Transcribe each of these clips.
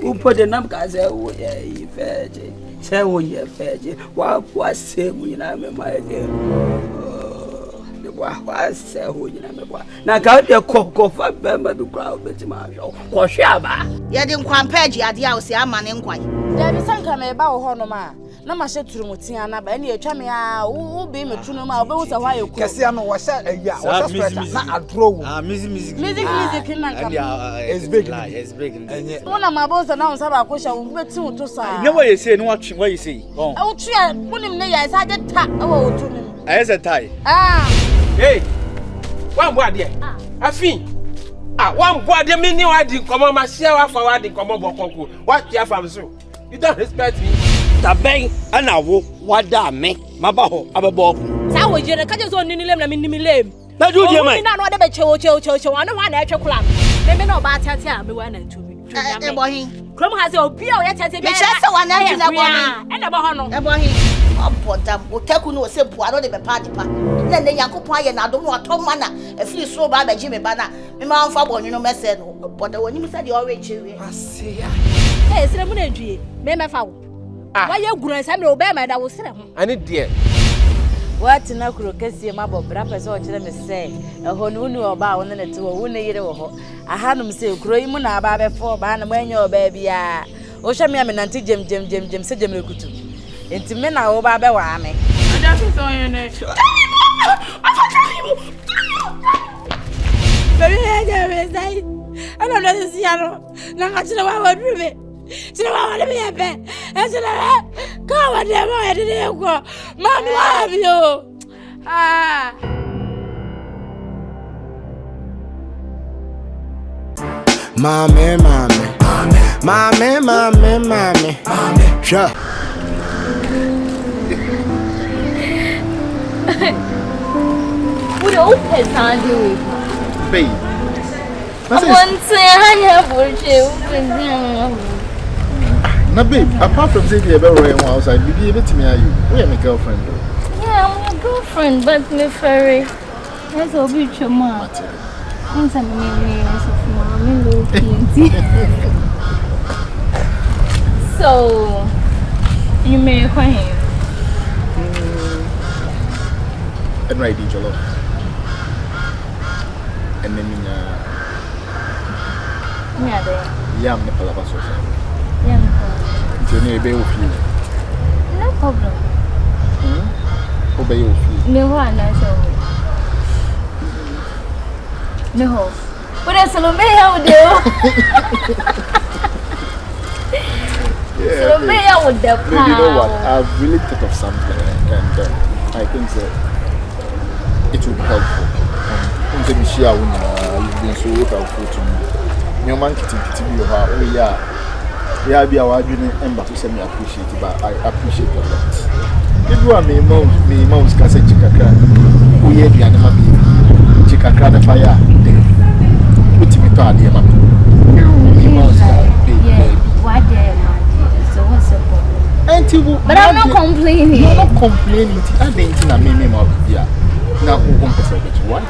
Who put the number as a way, Fergie? Say, when you're Fergie, what say when I'm my dear? What say when you're now got your cocoa for Bemba to crowd with Marshall or Shaba. You didn't quite pay I dear, say, I'm an inquiry. There is some come about Honoma. No, my shit to Mutiana, but any chamia who be me to know my bones a while. Cassiano was a not a draw. Music, it's big. It's big. One of my bones announced about question with two to say. You know what you say, what you say. Oh, try, put him there, I did tap over to him. As a tie. Hey, one word here. I think. One word, the meaning I did come on my share for what did come on. What you have from so? You don't respect me. Tabeng, and I will what that make my baho, Ababob. How would you catch on any lemon in lame? Now, do you mean? Not what about cho, I don't want actual club. Maybe no bad tatia, be one and two. Crum has your beer, yet I said, and about Them will take no simple. I don't even party. Then the Yakupai and I don't want Tom Mana, a few so bad by Jimmy Banner. My mouth for one, you know, message. But when you said you're rich, I see. Hey, Ceremonie, Mamma Fowl. Why you grown some Obama that was I need dear. What in a crocus, my bob, rappers or to them say, a honunu about 1 and 2 1 year old. I had them say, Croymuna Baba for Ban when your baby. Oshami and Auntie Jim, said Jim Lukutu. Into men are over by Wame. I just saw your name. I don't know this yellow. Now I know what would be. So I want to be a pet. And so I go on there. I didn't go. Mom, love you. Ah. Mommy. Sure. We open Sunday. Babe. Now, babe, apart from saying you're very well outside, you give it to me, are you? We are my girlfriend, though. Yeah, I'm your girlfriend, but me ferry. That's a bit your mom. Once I'm in the So, you may acquaint him. And right, Jolo. And then, yeah, there. I'm the Palabas. Yeah, no problem. Obey your feet. No one, I saw. No. But that's a little bit how Yeah, with the you know what? I've really thought of something, and I think that it will be helpful. You've been so helpful to me. Your man kitty you have. Oh yeah, be our junior ember to send me appreciate it, but I appreciate a lot. If you are me mouse can say chikaka, we had the animal chikaka the fire. Put me to the mamma. What so what's the problem? But I'm not complaining. You're not complaining. I didn't know me more here. Now who won't say what?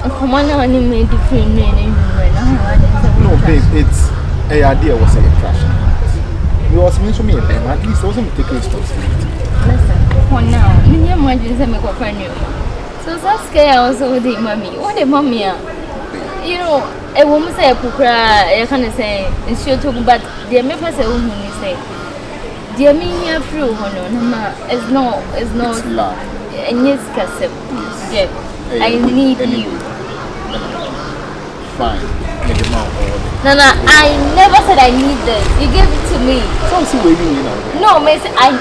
Come on, I only made different men. No, babe, it's a idea was a crash. You was meant to me a pen, at least wasn't taking responsibility. Listen, for now, you imagine some make up you. So that's scary also with the mommy. What the mommy? You know, a woman say a pukra, I can't say, it's your talk, but the me person who say, dear me, you're through, it's no, It's love. And yes, Cassip. Yeah, I need you. Fine. No, I never said I need this. You gave it to me. So see waiting, you know. No, miss, I.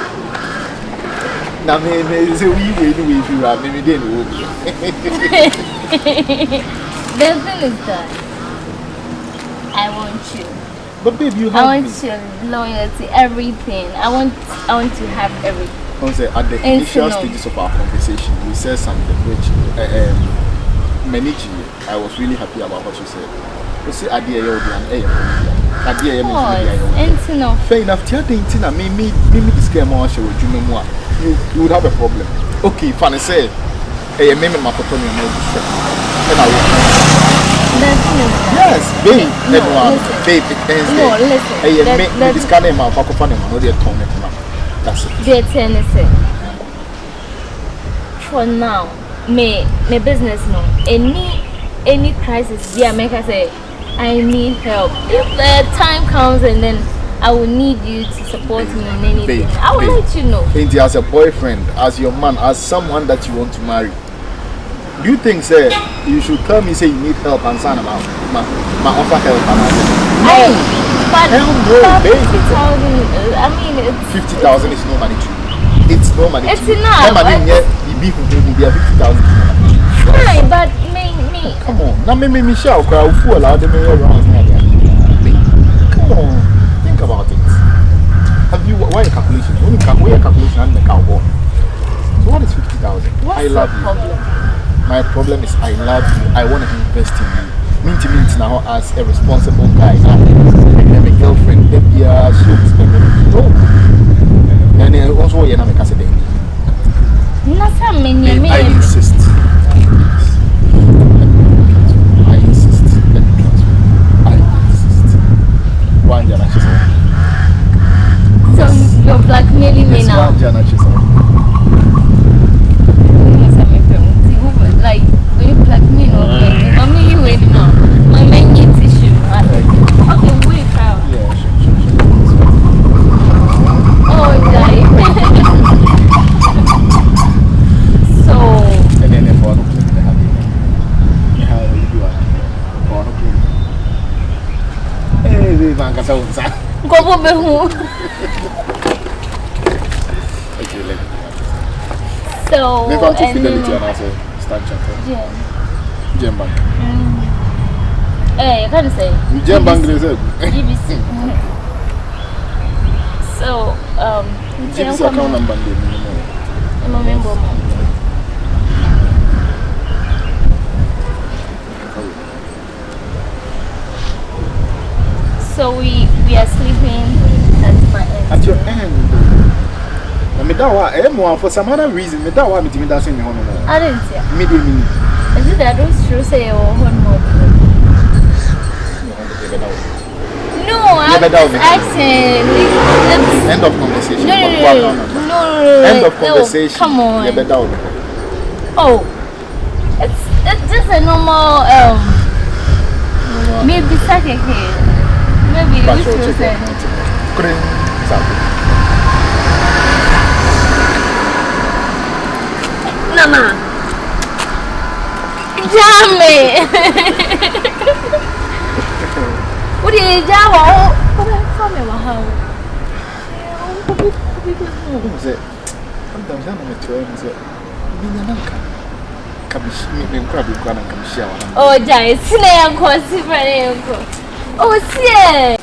Now, maybe say we waiting if you are maybe then will be. The thing is that I want you. But babe, you have. I want your loyalty, everything. I want to have everything. At the initial stages of our conversation, we said something which managing. I was really happy about what you said. You see, idea you're doing, idea you're fair enough. Tell the intina, me this game on show you would have a problem. Okay, funny say, hey, me my papa, and I will. Yes, babe. Babe, listen. Hey, make this kind of man fuck up on him. No, they're turning it, man. That's it. Dear Tennessee, for now, me business no. Any crisis, yeah, make I say, I need help. If the time comes and then I will need you to support me in anything, babe, I will let you know. Ain't as a boyfriend, as your man, as someone that you want to marry. Do you think, sir, you should tell me, say you need help and sign about my offer help and I But 50,000, I mean, it's 50,000 is no money to you. It's no money. It's to you. enough. No money here. Be 50,000. Fine, but me. Come on. Now me shall cry. Fool out the me around. Come on. Think about it. Have you why a calculation? When you calculate a calculation and the cow born. So what is 50,000? I love you. Problem? My problem is I love you. I want to invest in you. Mean now as a responsible guy. I'm a girlfriend. Yeah, she will spend it. No. And also, you're not a day. I insist. I insist. Let me transfer. I insist. One Jana Chisel. So you're blackmailing me now? One Jana Chisel. Like, when you blackmail me, I mean, you wait now. My man needs tissue. Okay, wait, how? Yeah, sure. Oh, die. So. And then if I don't play the happy, how you are? Hey, we man, because I was sad. Go for the who? Okay, let me. So. Never to fidelity and also start chatting. Gem Bank. Hey, I can't say. Gem Bank is it? GBC. So, GBC account number. I'm a member. So we are sleeping at my end. At your end. For some other reason, I didn't see. I didn't see. Medium. Is it that those true say or one more? No, I'm just asking. End of conversation. No. End of conversation. Come on. Yeah, oh, it's just a normal maybe second here. Maybe we should say. Nana, Jamie. What did you do? What did I come in my oh, Jai, Snare, oh, see.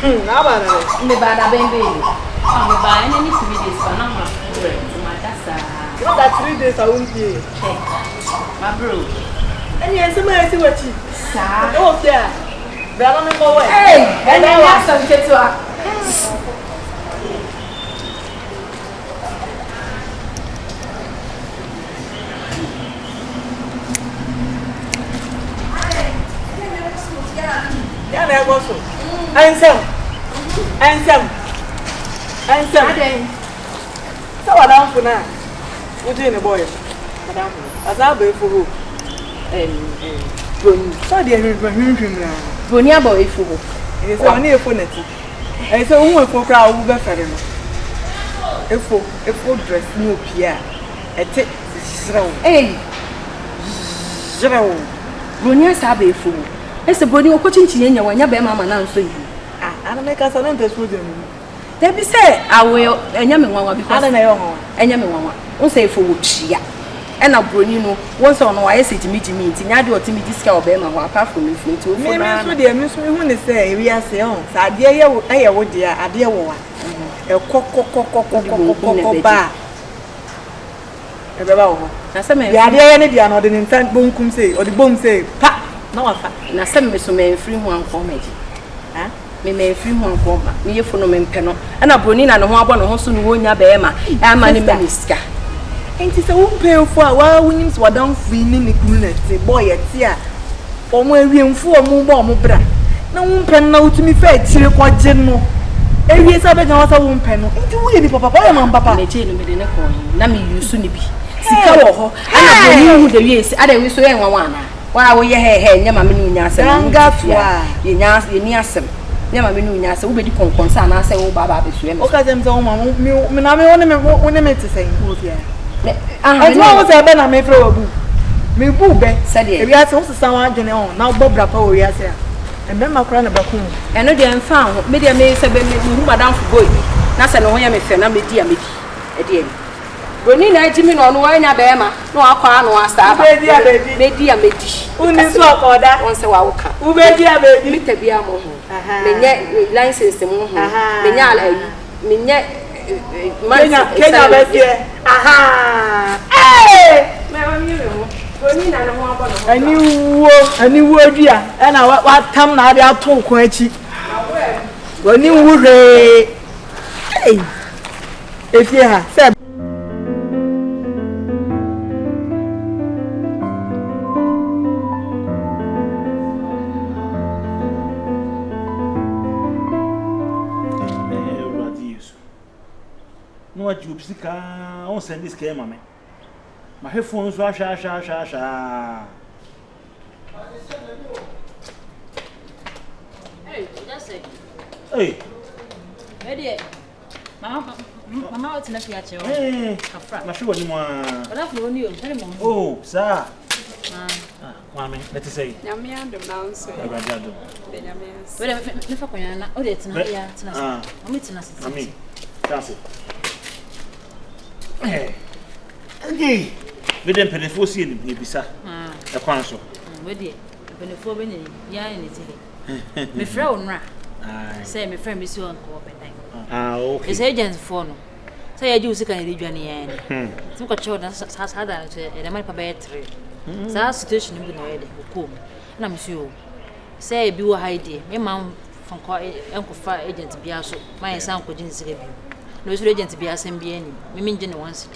How about it? Me bad a baby. I'm buying any 3 days for now. What that 3 days I won't pay. My bro. And yes, I see what you. Oh, yeah. But I'm in my way. Hey, and then I some kids to her. Yeah, there goes so. Ansem. So what am for now? What doing the boy? Madam, as I be for who? So they are him now. Bonia boy for who? It is only a phone. And so who for crowd will be fair. If dress no Pierre, a tip zero. Hey, zero. Bonia sabe for who? It's a body of coaching Chinya when your mamma announced you. I don't make us an interest. There be say, I will, and Yamawa because I don't know. And Yamawa won't say for Chia. And I'll bring you once on why I say to meet me, I do a timid discount Bema apart from me. To me, dear Miss, we want to say, we are saying, I dear, I would dear, I dear one. A cock bar. Now, some may be an ordinary infant boom come say, or the boom say, pa, na wafa na sɛ me so me free ho ankɔ ma ji ha me free ho ankɔ ma me yefo no me mpɛ no na broni na ne ho abɔ ne ho so no wonya bɛɛ ma ama ne maniska enti sɛ wo mpɛfo a wa wonim so wadan free ni ne kunu na te boy yɛte a omo awiemfo omo bɔ omo bra na wo mpɛ na wotumi fa atire kɔgye no ewie sɛ bɛgya wo sɛ wo mpɛ no enti wo yɛ bi papa yɛ man papa na gye no me de ne kɔ na me yusu ne bi sika wɔ hɔ ana broni hu de wie si ada wi so yɛ nwa ana wa wo ye he nyama me nu nya asem anga toa ye nya ye ni asem nyama me nu nya asem wo be di konkon sa na asem wo baba be suye me o ka dem se wo ma me na me woni me te sen wo bia ah e wo se be na me fre wo bu me bu be se de e wi ase wo se san wa adwene on na wo bobra pa wo wi ase a e be makora na ba ku e no de mfa ho me de me se be me hu madam fu boy na se no ho ya me fe na me di e de Broni na jimi no no anya be ma no akwa no asa ba medi a medi uni so akoda won se wa woka u medi a medi mitabia mo ho menye license mo ho menye ala menye Kenya besie aha me woni me mo broni na no ho abɔ no ani wo dua e na wa tam na ade ato ko achi broni wo re efie ha se no what you psika on send this came mama my headphones wa sha hey that's it hey ready mama what's na fiache o hey afra na sure ni mo oda flo ni o tell mo oh sir mama let us say nyame andom na nso e ba jado nyame we fa kwanya na o de tena ya tena mama tena sit mami that's it Hey, we dem penefo si ni bisa. E kwan so. We de penefo be ni ya ni ti. Me frɛ wo nra. Say me frɛ me si on ko pedan. Okay. Is agent for no. Say ya ji usika ni dwane ya ni. Tim ko chew na sa da to e dem pa be 3. Sa situation bi na ye de ko. Na me si o. Say bi wo hide. Me man fon ko enko fa agent bia so. Man san ko jin sika bi. No so agent bia san bia ni. Me minje ne once.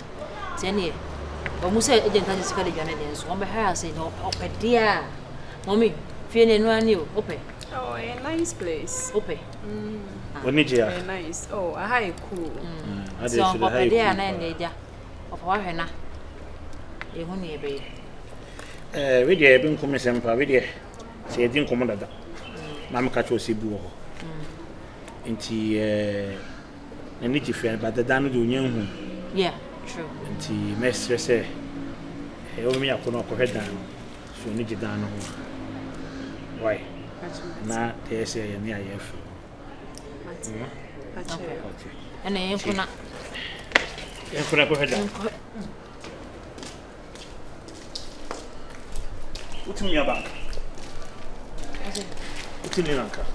Tene o musa agent an sika de dwane de so. On be hire say no opedia. Mommy, fie ne no ani o. Ope. Oh, a nice place. Ope. Onijia. Very nice. Oh, a high cool. So opedia na ndeja. Opa hwe na. E hu ne ebe. We dey be nkom sempa we dey. Se e din kom dada. Na me ka cho se bu ho. Nti na ni jife ba dada no de onyan hu. Yeah, true. Nti me stress e o mi akono ko hedan. So ni jidan no ho. Why? Na tese ya ni ayef. Okay. Ana yenkuna. Yenkuna ko hedan. Utumi ya bank. Utumi lanka.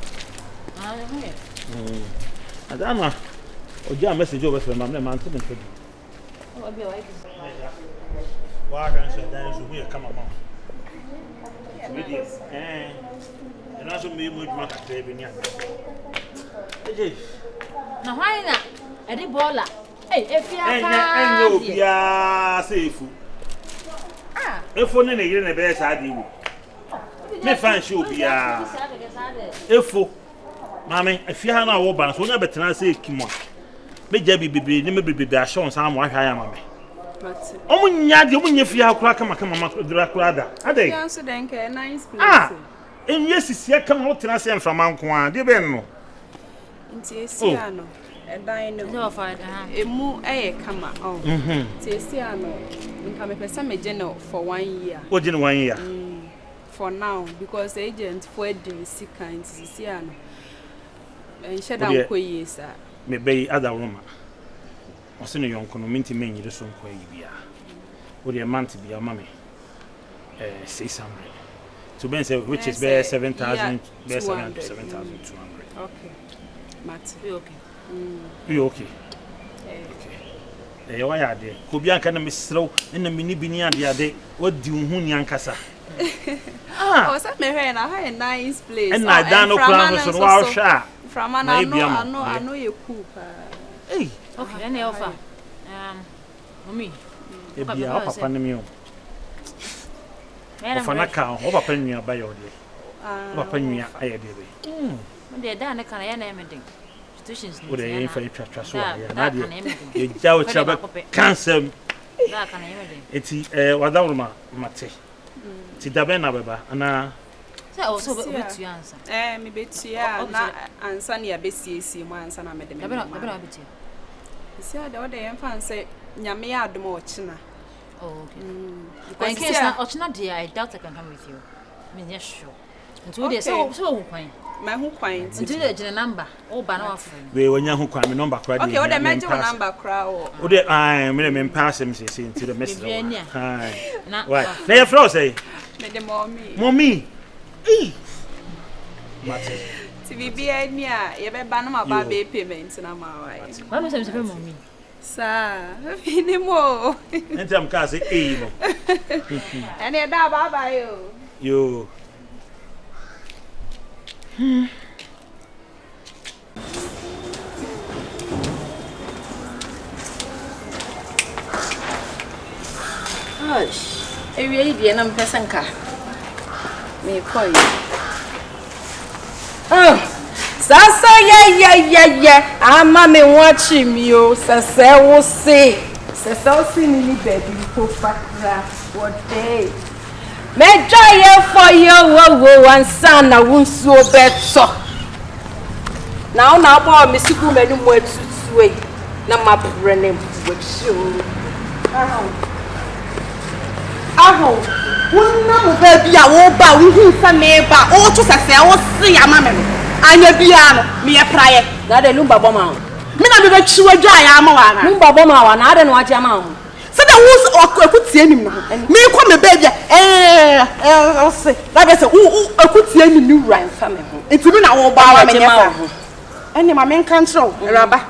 Ah, yeah. Adama. Oja message over for mam na man to me. Oh, abi wa iki. Wa kan so dan so we come mama. And also me mo duma kakra bi ni a. Eje. Na hwan na e di bola. Efia pa. Enye obia sefu. Ah. Efo ne yire ne be sa di wu. Me fan shi obia. Efo. Mame, efia na wo ban so nya betena se ekimo. Me ja bibibiri ne me bibibiri a shon san mo ahwa ya mame. Omunya de omunya fia akura kama mama kura da. Ade. Ya so den ke nice place. Ah. Enye sisia kama wo tena se mframa nko a. De be no. Nti esia no. Edan no. No fa da. Emu kama. Oh. Nti esia no. Nka me pesa me je no for 1 year. O je no 1 year. For now because agent for the sick kind esia no. Ensheda nko yesa. Me be other woman. Osino yonko no minti menyire so nko yi bia. Wo de month bia mama 600. So ben say which is be 7,000 be 7,200. Okay. Matt, you okay? You okay? Okay. Why are there? Ko bia nka na mesrew na mini bini ade ade wadi hu ni ankasa. Oh, so me here na a nice place. And I don't know plans on wow sha. From I know you cool. Hey. Okay, any offer. Mommy. E bia o papa ne me o. O fa na ka o papa nua ba yo de. O papa nua aye de be. Monday da na kana ya na emedin. Situations ni. O de yin fa twatwa so ya na de. E ja o chaba cancer. Da kana emedin. Eti wadawruma mate. Ti da be na beba ana say also betu answer. Me betu ya na answer na ya besiesie mu answer na me de me. Da be na betu. See the other yen fan say nyame ya adom o china. Oh, okay. In case na ochina dey, I doubt I can come with you. Me not sure. Nti we dey so who kwan. My who kwan. Nti dey gina number. O ba na offer. We wonya hu kwan me number kra dey. Okay, o dey meje number kra o. O dey me pass him say nti the message. Hi. Why? Na your flow say. Me the mommy. Mommy. Eh. Mate. Ti bibi ani a ye be ba na ma ba be payment na ma wa. Why me say mommy? Sa, fini mo. Enti am ka say eh mo. Ene da baba yo. Yo. Hush. Ewie die na mpesa nka. Me koi. Sasa yeah. Ama me watchi mi o. Sasa wo se. Sasa wo se ni baby ko fakra. What day? Me joy for you wo ansa na wonsu obeto. Na ona abo me siku manu mu atutu e. Na mabre ne mwachi o. Aho. Wonna mo baby a wo ba wo hu fa me ba. O to sasa wo se ya ma me. Anya bia no me ye praye na de lumba boma me na be chiwa dwa ya ama wa na lumba boma wa na de no aje ama ho se de wo akutie nim no me ko me ba bia o se da be se wo akutie nim ni wura mfa me ho etimi na wo ba wa me nyefa ene ma me nka ntro raba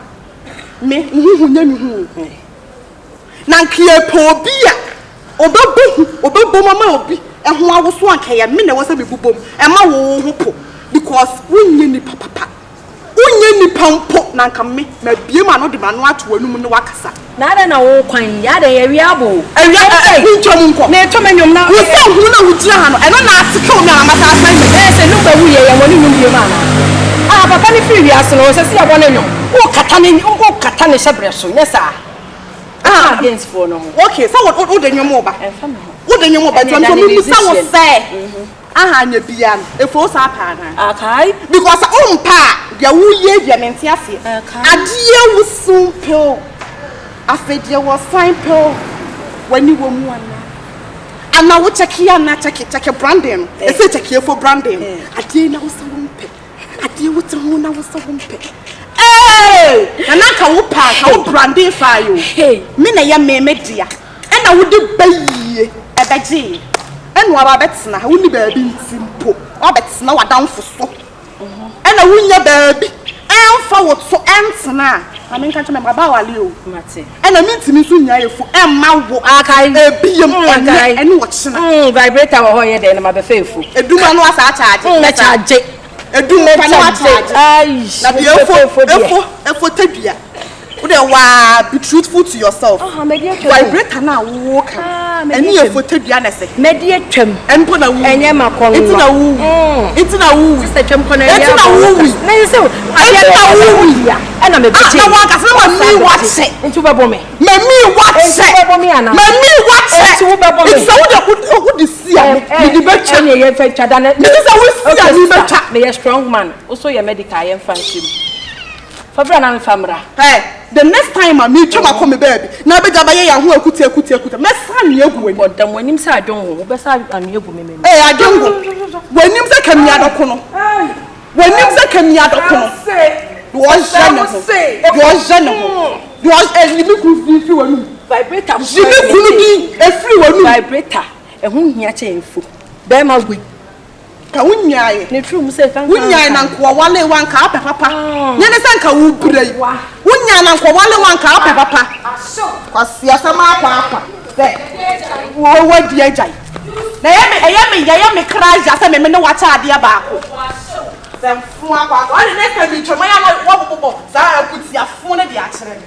me hu nya mi hu na nkie po bia obebu mama obi ehun awoso anka ya me na wo se be bubom e ma wo ho po because wunye ni papa wunye ni pampo na nka me ma bie ma no de ma no ato anum ne wakasa na ada na wo kwan ya da ya wi abo ntwom nko na eto menwom na wo so hu na wo gira ha no eno na atike o me amata asan me se no ba wuye ya woni nyum bie ma na papa ni free wi aso no se ya bone nyom wo kata ne shebre so ne sa against for no okay so wo de nyom oba wo de nyom oba ntwom mi sa wo se anya bia efo sa pa na akai because umpa dia wuye dia mente ase adie wusumpo afedie wo sample wani wo mu ana wo chekia na check branding e se chekia for branding adie na wo sawumpe adie wo tamo na wo sawumpe na ka wo pa ka wo branding fa yo me na ya media e na wo de bayiye e beje enu aba betna ha woni baabi ntimpo obetna wadanfo so ena wunya baabi emfa wo so entna amenka chama baba wale o mate ena mintimi so nya yefu emma wo akai ebiem akai ene wo china vibrator wo hoye de na mabefefu eduma no asa charge na charge eduma pa no charge ai na bi efo tadua would be truthful to yourself. Vibrator na walk. Any photodua na say. Mediatem. And put a woo. Enya makon. It's na woo. It's na woo. Sister Chem kono. It's na woo. Na you say. I na woo. And I'm a bit. Na waka say me watch it. Into babo me. Me watch it. Babo me ana. Me watch it. Into babo me. It's so who the see am. Me the better. Any ye feature than. Me say we see am better. Me a strong man. Also your medical I am fancy. Fabra na famra. Hey. The next time I meet you, come baby. Now be jabaye ya hu akuti. Me san ye gu we. Dem wanim say adon wo. Be say an ye gu me. Eh adon go. Wanim say kam ya doko no. Wanim say kam ya doko no. Do jane ho. Do elimi ku fi wanu. Vibrator. Jimi kunu di efri wanu. Vibrator. E hu hia che enfo. Be ma gwe. Ka wunyaye ne trum se kan wunyaye na nko wale wan ka apɛ papa ne ne se nka wo brai wunya na nko wale wan ka apɛ papa kwasi asama akwa se wo wadi agyan Na ya me crash asa me no wacha ade abaako. Sem fu akwa. All the next time you try my wo bobo. Za akuti afun na de a kire me.